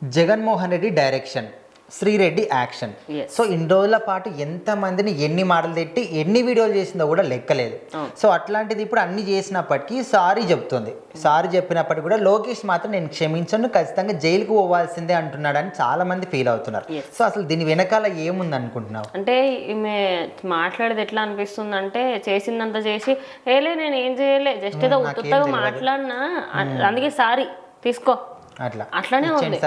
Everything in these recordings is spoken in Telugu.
Jaganmohan Reddy direction, Sri Reddy action. So ఇన్ని రోజుల పాటు ఎంతమందిని ఎన్ని మాటలు తిట్టి ఎన్ని వీడియోలు చేసిందో కూడా లెక్కలేదు. సో అట్లాంటిది ఇప్పుడు అన్ని చేసినప్పటికీ సారీ చెప్తుంది. సారీ చెప్పినప్పటికీ కూడా లోకేష్ మాత్రం నేను క్షమించను, ఖచ్చితంగా జైలుకు పోవాల్సిందే అంటున్నాడని చాలా మంది ఫీల్ అవుతున్నారు. సో అసలు దీని వెనకాల ఏముంది అనుకుంటున్నావు? అంటే ఈమె మాట్లాడేది ఎట్లా అనిపిస్తుంది అంటే, చేసిందంతా చేసి ఏలే నేను ఏం చేయలే, జస్ట్ ఏదో ఉత్తగా మాట్లాడినా, అందుకే సారీ తీసుకో అట్లానే ఉంది.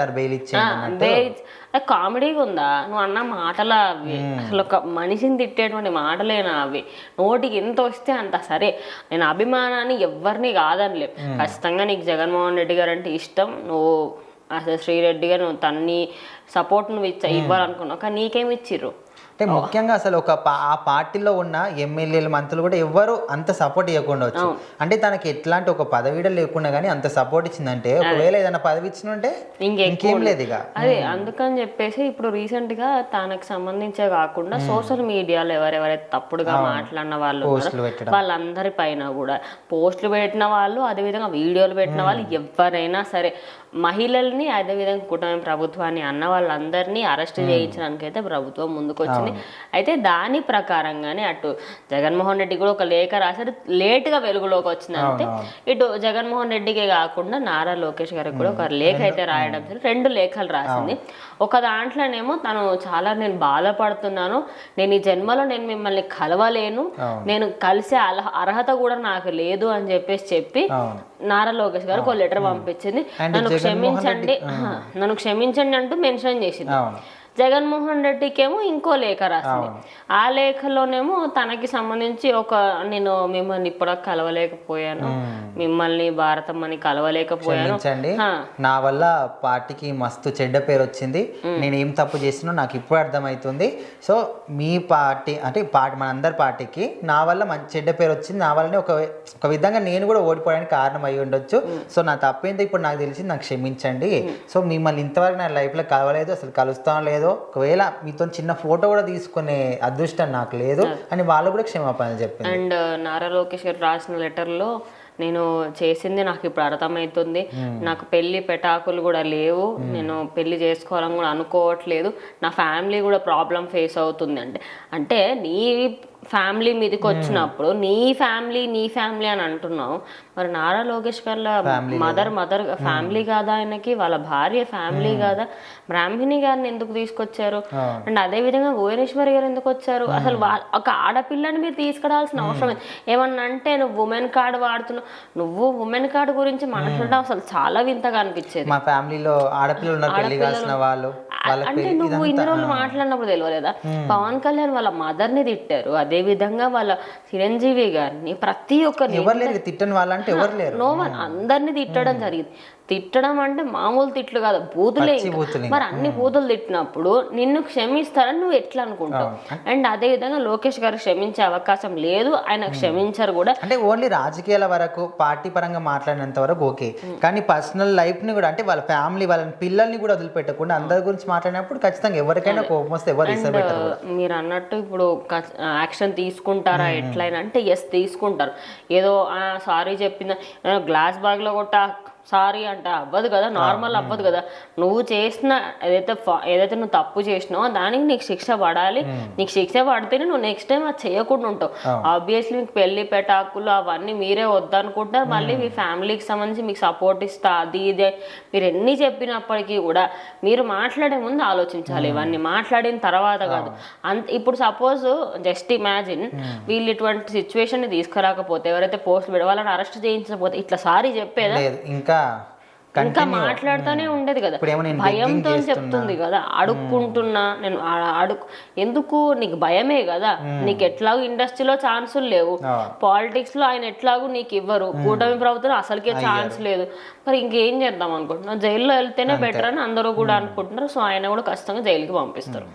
కామెడీగా ఉందా? నువ్వు అన్న మాటలు అవి అసలు ఒక మనిషిని తిట్టేటువంటి మాటలేనా అవి? నోటికి ఎంత వస్తే అంత. సరే, నేను అభిమానాన్ని ఎవరిని కాదనిలే, ఖచ్చితంగా నీకు జగన్మోహన్ రెడ్డి గారు అంటే ఇష్టం, నువ్వు అసలు శ్రీరెడ్డి గారు నువ్వు తన్ని సపోర్ట్ నువ్వు ఇవ్వాలనుకున్నావు, కానీ నీకేమి ఇచ్చిర్రు? అంటే ముఖ్యంగా అసలు ఆ పార్టీలో ఉన్న ఎమ్మెల్యేలు మంత్రులు కూడా ఎవ్వరు అంత సపోర్ట్ ఇవ్వకుండా వచ్చు. అంటే తనకి ఎట్లాంటి ఒక పదవి లేకుండా కానీ అంత సపోర్ట్ ఇచ్చిందంటే, ఒకవేళ ఏదైనా పదవి ఇచ్చినంటే ఇంకేం లేదు ఇక. అదే అందుకని చెప్పేసి ఇప్పుడు రీసెంట్ గా తనకు సంబంధించే కాకుండా సోషల్ మీడియాలో ఎవరెవరైతే తప్పుడుగా మాట్లాడిన వాళ్ళు వాళ్ళందరి పైన కూడా పోస్టులు పెట్టిన వాళ్ళు, అదేవిధంగా వీడియోలు పెట్టిన వాళ్ళు, ఎవరైనా సరే మహిళల్ని, అదేవిధంగా కుటుంబ ప్రభుత్వాన్ని అన్న వాళ్ళందరినీ అరెస్ట్ చేయించడానికి అయితే ప్రభుత్వం ముందుకు వచ్చింది. అయితే దాని ప్రకారంగానే అటు జగన్మోహన్ రెడ్డి కూడా ఒక లేఖ రాశారు, లేటుగా వెలుగులోకి వచ్చిందంటే. ఇటు జగన్మోహన్ రెడ్డికే కాకుండా నారా లోకేష్ గారికి కూడా ఒక లేఖ అయితే రాయడం జరిగింది. 2 లేఖలు రాసింది. ఒక దాంట్లోనేమో తను చాలా నేను బాధపడుతున్నాను, నేను ఈ జన్మలో నేను మిమ్మల్ని కలవలేను, నేను కలిసే అర్హత కూడా నాకు లేదు అని చెప్పి నారా లోకేష్ గారు ఒక లెటర్ పంపించింది. నన్ను క్షమించండి అంటూ మెన్షన్ చేసింది. జగన్మోహన్ రెడ్డికేమో ఇంకో లేఖ రాసింది. ఆ లేఖలోనేమో తనకి సంబంధించి నేను మిమ్మల్ని ఇప్పుడు కలవలేకపోయాను, మిమ్మల్ని భారతమ్మని కలవలేకపోయాను, నా వల్ల పార్టీకి మస్తు చెడ్డ పేరు వచ్చింది, నేను ఏం తప్పు చేసినా నాకు ఇప్పుడు అర్థమవుతుంది. సో మీ పార్టీ అంటే మనందరి పార్టీకి నా వల్ల మంచి చెడ్డ పేరు వచ్చింది, నా వల్లనే ఒక విధంగా నేను కూడా ఓడిపోవడానికి కారణం అయి ఉండొచ్చు. సో నా తప్పేందో ఇప్పుడు నాకు తెలిసింది, నాకు క్షమించండి. సో మిమ్మల్ని ఇంతవరకు నా లైఫ్లో కలవలేదు, అసలు కలుస్తాం లేదు, ఒకవేళ మీతో చిన్న ఫోటో కూడా తీసుకునే అదృష్టం నాకు లేదు అని వాళ్ళు కూడా క్షమాపణ చెప్పింది. అండ్ నారా లోకేష్ గారు రాసిన లెటర్లో, నేను చేసింది నాకు ఇప్పుడు అర్థమవుతుంది, నాకు పెళ్లి పెటాకులు కూడా లేవు, నేను పెళ్లి చేసుకోవాలని కూడా అనుకోవట్లేదు, నా ఫ్యామిలీ కూడా ప్రాబ్లం ఫేస్ అవుతుంది. అంటే నీ ఫ్యామిలీ మీదకి వచ్చినప్పుడు నీ ఫ్యామిలీ అని అంటున్నావు, మరి నారా లోకేష్ గారి మదర్ ఫ్యామిలీ కాదా ఆయనకి? వాళ్ళ భార్య ఫ్యామిలీ కాదా? బ్రాహ్మిణి గారిని ఎందుకు తీసుకొచ్చారు? అండ్ అదే విధంగా భువనేశ్వరి గారు ఎందుకు వచ్చారు? అసలు ఒక ఆడపిల్లని మీరు తీసుకురావాల్సిన అవసరం ఏమన్నా అంటే, నువ్వు ఉమెన్ కార్డు వాడుతున్నావు, నువ్వు ఉమెన్ కార్డు గురించి మాట్లాడడం అసలు చాలా వింతగా అనిపించేది. మా ఫ్యామిలీలో ఆడపిల్లలు అంటే నువ్వు ఇన్ని రోజులు మాట్లాడినప్పుడు తెలియలేదా? పవన్ కళ్యాణ్ వాళ్ళ మదర్ ని తిట్టారు, అదే విధంగా వాళ్ళ చిరంజీవి గారిని, ప్రతి ఒక్కరిని తిట్టని వాళ్ళంటే ఎవరు లేరు, అందరినీ తిట్టడం జరిగింది. తిట్టడం అంటే మామూలు తిట్లు కాదు, బూతులే. మరి అన్ని బూతులు తిట్టినప్పుడు నిన్ను క్షమిస్తారని నువ్వు ఎట్లా అనుకుంటావు? అండ్ అదే విధంగా లోకేష్ గారు క్షమించే అవకాశం లేదు, ఆయన క్షమించారు కూడా. అంటే ఓన్లీ రాజకీయాల వరకు, పార్టీ పరంగా మాట్లాడినంత వరకు ఓకే, కానీ పర్సనల్ లైఫ్ ని కూడా, అంటే వాళ్ళ ఫ్యామిలీ, వాళ్ళ పిల్లల్ని కూడా వదిలిపెట్టకుండా అందరి గురించి మాట్లాడినప్పుడు ఖచ్చితంగా ఎవరికైనా కోపం వస్తే ఎవరు ఇష్టపెట్టారు. మీరు అన్నట్టు ఇప్పుడు యాక్షన్ తీసుకుంటారా ఎట్లయినా అంటే, ఎస్ తీసుకుంటారు. ఏదో సారీ చెప్పిందా, గ్లాస్ బ్యాగ్ లో కొట్ట సారీ అంటే అవ్వదు కదా, నార్మల్ అవ్వదు కదా. నువ్వు చేసిన ఏదైతే నువ్వు తప్పు చేసినావో దానికి నీకు శిక్ష పడాలి, నీకు శిక్ష పడితేనే నువ్వు నెక్స్ట్ టైం అది చేయకుండా ఉంటావు. ఆబ్వియస్లీ మీకు పెళ్లి పెటాకులు అవన్నీ మీరే వద్దనుకుంటారు, మళ్ళీ మీ ఫ్యామిలీకి సంబంధించి మీకు సపోర్ట్ ఇస్తా అది ఇదే మీరు ఎన్ని చెప్పినప్పటికీ కూడా మీరు మాట్లాడే ముందు ఆలోచించాలి, ఇవన్నీ మాట్లాడిన తర్వాత కాదు. ఇప్పుడు సపోజ్ జస్ట్ ఇమాజిన్ వీళ్ళు ఇటువంటి సిచ్యువేషన్ ని తీసుకురాకపోతే, ఎవరైతే పోస్ట్ వాళ్ళని అరెస్ట్ చేయించకపోతే ఇట్లా సారీ చెప్పేదా? ఇంకా మాట్లాడుతూనే ఉండేది కదా, భయంతో చెప్తుంది కదా. అడుక్కుంటున్నా నేను ఎందుకు? నీకు భయమే కదా, నీకు ఎట్లాగూ ఇండస్ట్రీలో ఛాన్సులు లేవు, పాలిటిక్స్ లో ఆయన ఎట్లాగూ నీకు ఇవ్వరు, కూటమి ప్రభుత్వం అసలుకే ఛాన్స్ లేదు, మరి ఇంకేం చేద్దాం అనుకుంటున్నా? జైల్లో వెళ్తేనే బెటర్ అని అందరూ కూడా అనుకుంటున్నారు. సో ఆయన కూడా ఖచ్చితంగా జైలుకి పంపిస్తారు.